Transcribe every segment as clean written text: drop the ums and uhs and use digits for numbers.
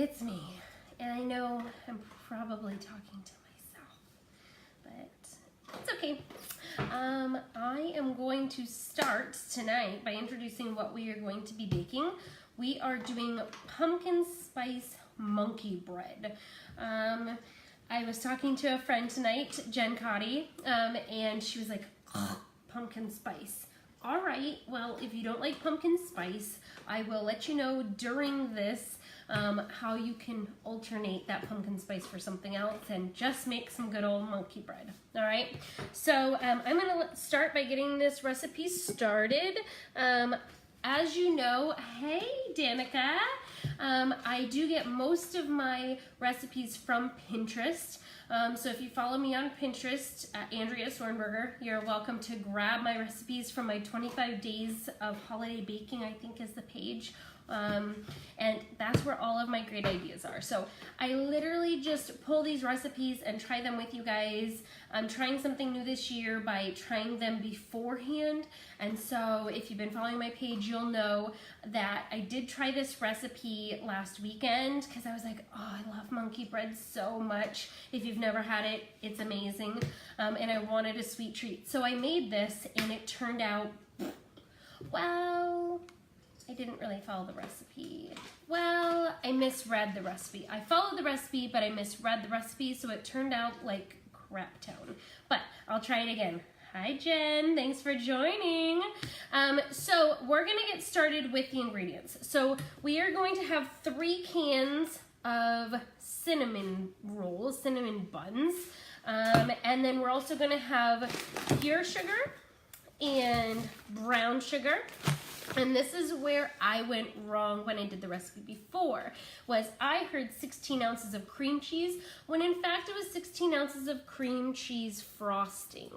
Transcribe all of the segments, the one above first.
it's me. And I know I'm probably talking to myself, but it's okay. I am going to start tonight by introducing what we are going to be baking. We are doing pumpkin spice monkey bread. I was talking to a friend tonight, Jen Cotty, and she was like, pumpkin spice. All right, well, if you don't like pumpkin spice, I will let you know during this how you can alternate that pumpkin spice for something else and just make some good old monkey bread. All right, so I'm gonna start by getting this recipe started. As you know, hey Danica, I do get most of my recipes from Pinterest. So if you follow me on Pinterest at Andrea Sornberger, you're welcome to grab my recipes from my 25 days of holiday baking, I think is the page. And that's where all of my great ideas are. So I literally just pull these recipes and try them with you guys. I'm trying something new this year by trying them beforehand. And so if you've been following my page, you'll know that I did try this recipe last weekend because I was like, oh, I love monkey bread so much. If you've never had it, it's amazing. And I wanted a sweet treat. So I made this and it turned out, well, I didn't really follow the recipe. Well, I misread the recipe. I followed the recipe, but I misread the recipe, so it turned out like crap town. But I'll try it again. Hi, Jen. Thanks for joining. So we're going to get started with the ingredients. So we are going to have 3 cans of cinnamon rolls, cinnamon buns. And then we're also going to have pure sugar and brown sugar. And this is where I went wrong when I did the recipe before, was I heard 16 ounces of cream cheese, when in fact it was 16 ounces of cream cheese frosting.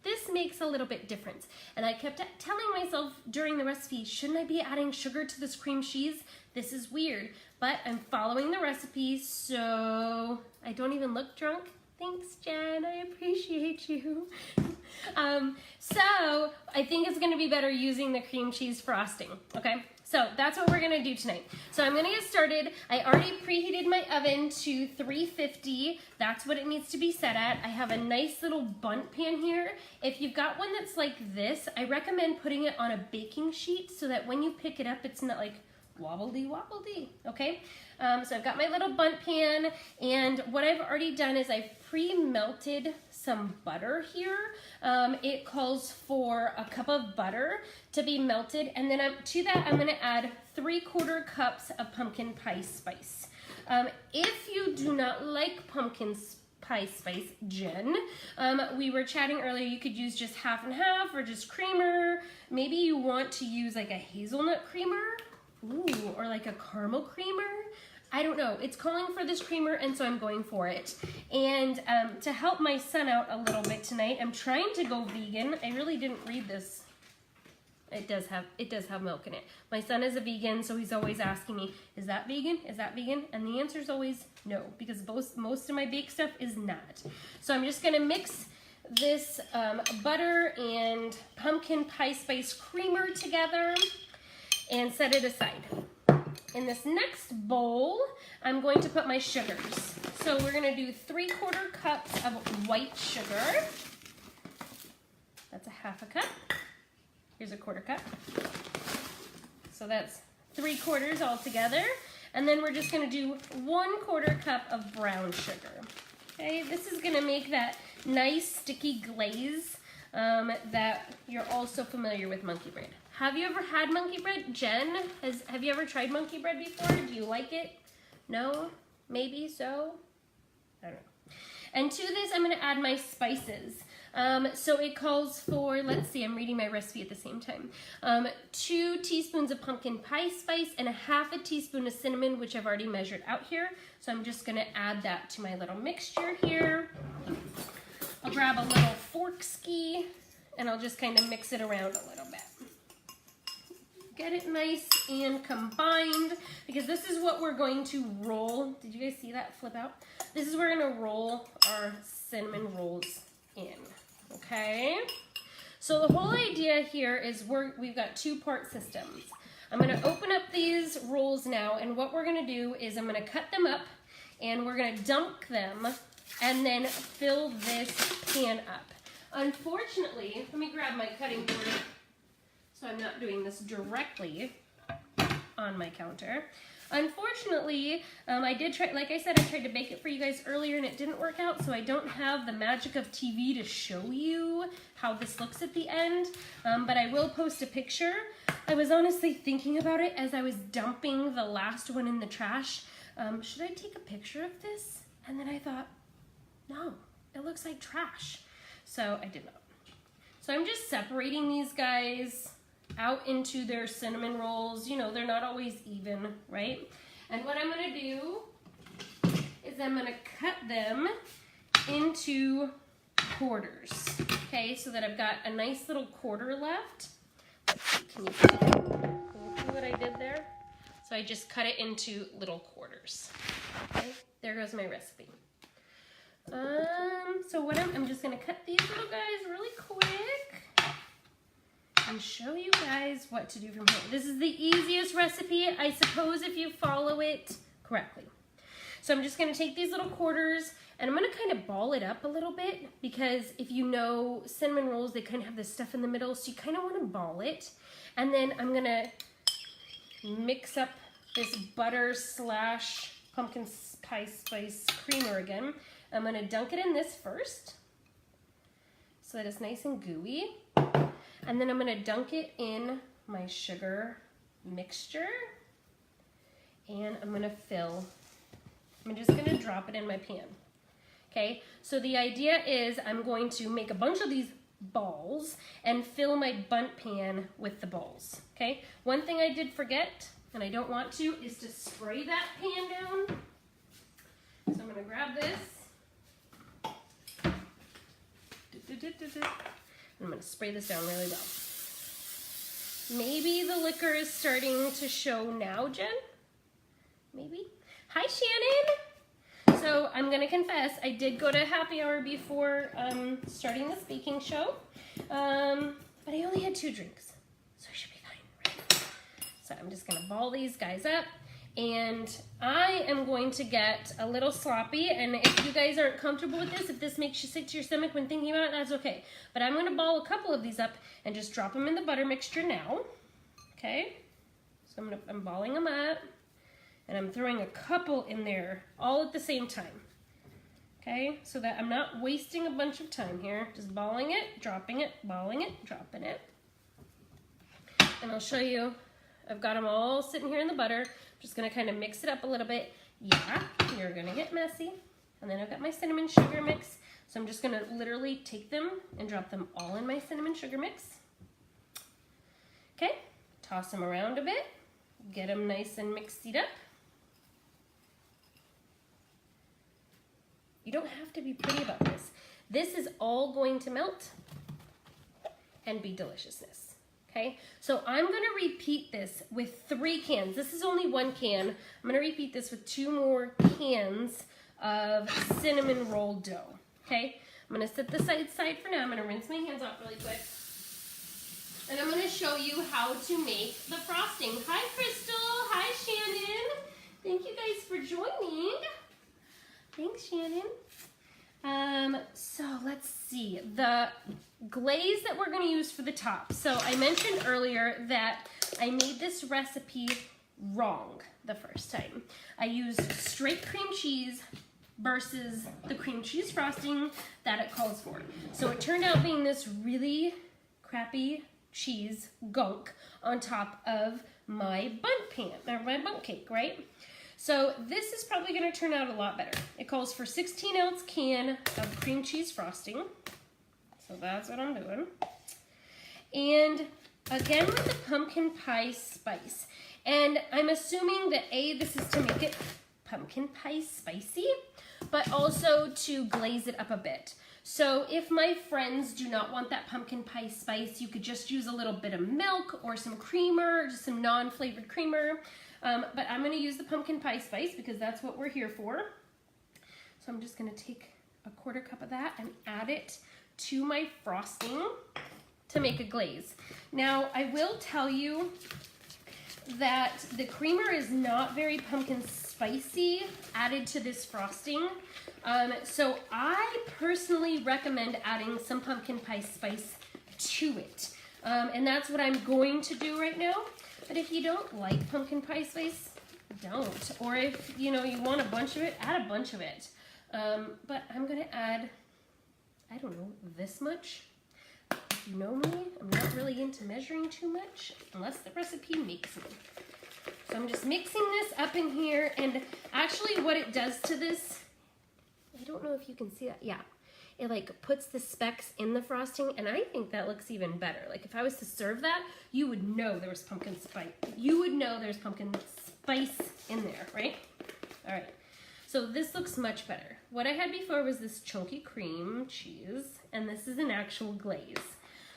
This makes a little bit difference. And I kept telling myself during the recipe, shouldn't I be adding sugar to this cream cheese? This is weird, but I'm following the recipe, so I don't even look drunk. Thanks, Jen, I appreciate you. So I think it's gonna be better using the cream cheese frosting, okay? So that's what we're gonna do tonight. So I'm gonna get started. I already preheated my oven to 350. That's what it needs to be set at. I have a nice little bundt pan here. If you've got one that's like this, I recommend putting it on a baking sheet so that when you pick it up, it's not like wobbledy, okay? So I've got my little bundt pan, and what I've already done is I've pre-melted some butter here. It calls for a cup of butter to be melted, and then to that I'm gonna add 3/4 cups of pumpkin pie spice. If you do not like pumpkin pie spice, Jen, we were chatting earlier, you could use just half and half or just creamer. Maybe you want to use like a hazelnut creamer. Ooh, or like a caramel creamer. I don't know. It's calling for this creamer, and so I'm going for it. And to help my son out a little bit tonight, I'm trying to go vegan. I really didn't read this. It does have milk in it. My son is a vegan, so he's always asking me, is that vegan? Is that vegan? And the answer is always no, because most of my bake stuff is not. So I'm just gonna mix this butter and pumpkin pie spice creamer together and set it aside. In this next bowl, I'm going to put my sugars. So we're gonna do 3/4 cups of white sugar. That's a half a cup. Here's a 1/4 cup. So that's 3/4 all together. And then we're just gonna do 1/4 cup of brown sugar. Okay, this is gonna make that nice sticky glaze that you're also familiar with monkey bread. Have you ever had monkey bread? Jen, have you ever tried monkey bread before? Do you like it? No? Maybe so? I don't know. And to this, I'm gonna add my spices. So it calls for, let's see, I'm reading my recipe at the same time. 2 teaspoons of pumpkin pie spice and 1/2 teaspoon of cinnamon, which I've already measured out here. So I'm just gonna add that to my little mixture here. I'll grab a little fork ski and I'll just kind of mix it around a little bit. Get it nice and combined, because this is what we're going to roll. Did you guys see that flip out? This is where we're gonna roll our cinnamon rolls in, okay? So the whole idea here is we've got 2-part systems. I'm gonna open up these rolls now, and what we're gonna do is I'm gonna cut them up and we're gonna dunk them and then fill this pan up. Unfortunately, let me grab my cutting board so I'm not doing this directly on my counter. Unfortunately, I did try, like I said, I tried to bake it for you guys earlier and it didn't work out, so I don't have the magic of TV to show you how this looks at the end, but I will post a picture. I was honestly thinking about it as I was dumping the last one in the trash. Should I take a picture of this? And then I thought, no, it looks like trash. So I did not. So I'm just separating these guys out into their cinnamon rolls. You know, they're not always even, right? And what I'm gonna do is I'm gonna cut them into quarters, okay? So that I've got a nice little quarter left. Let's see, can you see what I did there? So I just cut it into little quarters, okay? There goes my recipe. So what I'm just gonna cut these little guys really quick and show you guys what to do from here. This is the easiest recipe, I suppose, if you follow it correctly. So I'm just gonna take these little quarters and I'm gonna kind of ball it up a little bit, because if you know cinnamon rolls, they kind of have this stuff in the middle, so you kind of wanna ball it. And then I'm gonna mix up this butter slash pumpkin pie spice creamer again. I'm gonna dunk it in this first so that it's nice and gooey. And then I'm gonna dunk it in my sugar mixture. And I'm just gonna drop it in my pan. Okay, so the idea is I'm going to make a bunch of these balls and fill my bundt pan with the balls. Okay, one thing I did forget, and I don't want to, is to spray that pan down. So I'm gonna grab this. I'm going to spray this down really well. Maybe the liquor is starting to show now, Jen? Maybe? Hi, Shannon! So I'm going to confess, I did go to happy hour before starting this baking show, but I only had 2 drinks, so I should be fine, right? So I'm just going to ball these guys up. And I am going to get a little sloppy, and if you guys aren't comfortable with this, if this makes you sick to your stomach when thinking about it, that's okay. But I'm going to ball a couple of these up and just drop them in the butter mixture now. Okay? So I'm balling them up, and I'm throwing a couple in there all at the same time. Okay? So that I'm not wasting a bunch of time here. Just balling it, dropping it, balling it, dropping it. And I'll show you, I've got them all sitting here in the butter. Just gonna kind of mix it up a little bit. Yeah, you're gonna get messy. And then I've got my cinnamon sugar mix. So I'm just gonna literally take them and drop them all in my cinnamon sugar mix. Okay, toss them around a bit. Get them nice and mixed up. You don't have to be pretty about this. This is all going to melt and be deliciousness. Okay, so I'm gonna repeat this with 3 cans. This is only 1 can. I'm gonna repeat this with 2 more cans of cinnamon roll dough. Okay, I'm gonna set this aside for now. I'm gonna rinse my hands off really quick. And I'm gonna show you how to make the frosting. Hi, Crystal. Hi, Shannon. Thank you guys for joining. Thanks, Shannon. So let's see, the glaze that we're gonna use for the top. So I mentioned earlier that I made this recipe wrong the first time. I used straight cream cheese versus the cream cheese frosting that it calls for. So it turned out being this really crappy cheese gunk on top of my bundt pan, or my bundt cake, right? So this is probably gonna turn out a lot better. It calls for 16-ounce can of cream cheese frosting. So that's what I'm doing. And again with the pumpkin pie spice. And I'm assuming that this is to make it pumpkin pie spicy, but also to glaze it up a bit. So if my friends do not want that pumpkin pie spice, you could just use a little bit of milk or some creamer, just some non-flavored creamer. But I'm gonna use the pumpkin pie spice because that's what we're here for. So I'm just gonna take a 1/4 cup of that and add it to my frosting to make a glaze. Now, I will tell you that the creamer is not very pumpkin spicy added to this frosting. So I personally recommend adding some pumpkin pie spice to it. And that's what I'm going to do right now. But if you don't like pumpkin pie spice, don't. Or if you want a bunch of it, add a bunch of it. But I'm gonna add, I don't know, this much. If you know me, I'm not really into measuring too much unless the recipe makes me. So I'm just mixing this up in here, and actually what it does to this, I don't know if you can see that. Yeah, it like puts the specks in the frosting, and I think that looks even better. Like if I was to serve that, you would know there was pumpkin spice. You would know there's pumpkin spice in there, right? All right, so this looks much better. What I had before was this chunky cream cheese, and this is an actual glaze.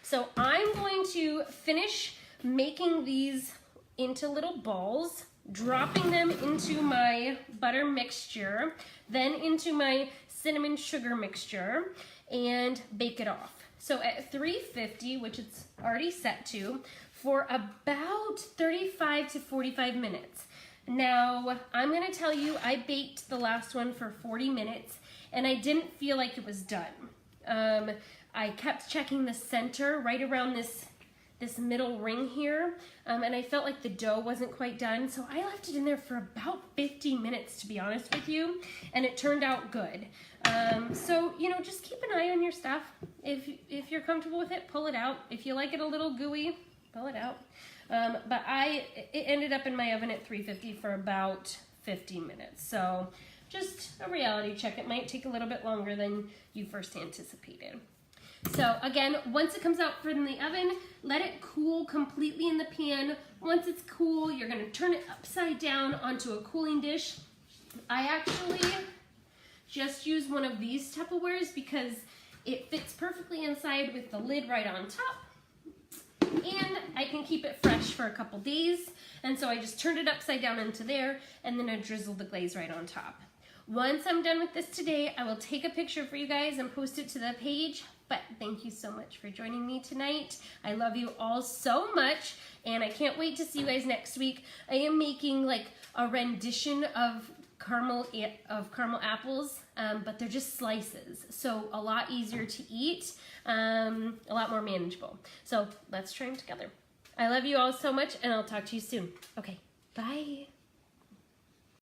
So I'm going to finish making these into little balls, dropping them into my butter mixture, then into my cinnamon sugar mixture, and bake it off. So at 350, which it's already set to, for about 35 to 45 minutes. Now, I'm gonna tell you, I baked the last one for 40 minutes, and I didn't feel like it was done. I kept checking the center right around this middle ring here, and I felt like the dough wasn't quite done, so I left it in there for about 50 minutes, to be honest with you, and it turned out good. So, just keep an eye on your stuff. If you're comfortable with it, pull it out. If you like it a little gooey, pull it out. But it ended up in my oven at 350 for about 50 minutes, so just a reality check. It might take a little bit longer than you first anticipated. So again, once it comes out from the oven, let it cool completely in the pan. Once it's cool, you're gonna turn it upside down onto a cooling dish. I actually just use one of these Tupperwares because it fits perfectly inside with the lid right on top. And I can keep it fresh for a couple days. And so I just turned it upside down into there, and then I drizzled the glaze right on top. Once I'm done with this today, I will take a picture for you guys and post it to the page. But thank you so much for joining me tonight. I love you all so much, and I can't wait to see you guys next week. I am making like a rendition of caramel apples, but they're just slices, so a lot easier to eat, a lot more manageable. So let's try them together. I love you all so much, and I'll talk to you soon. Okay, bye.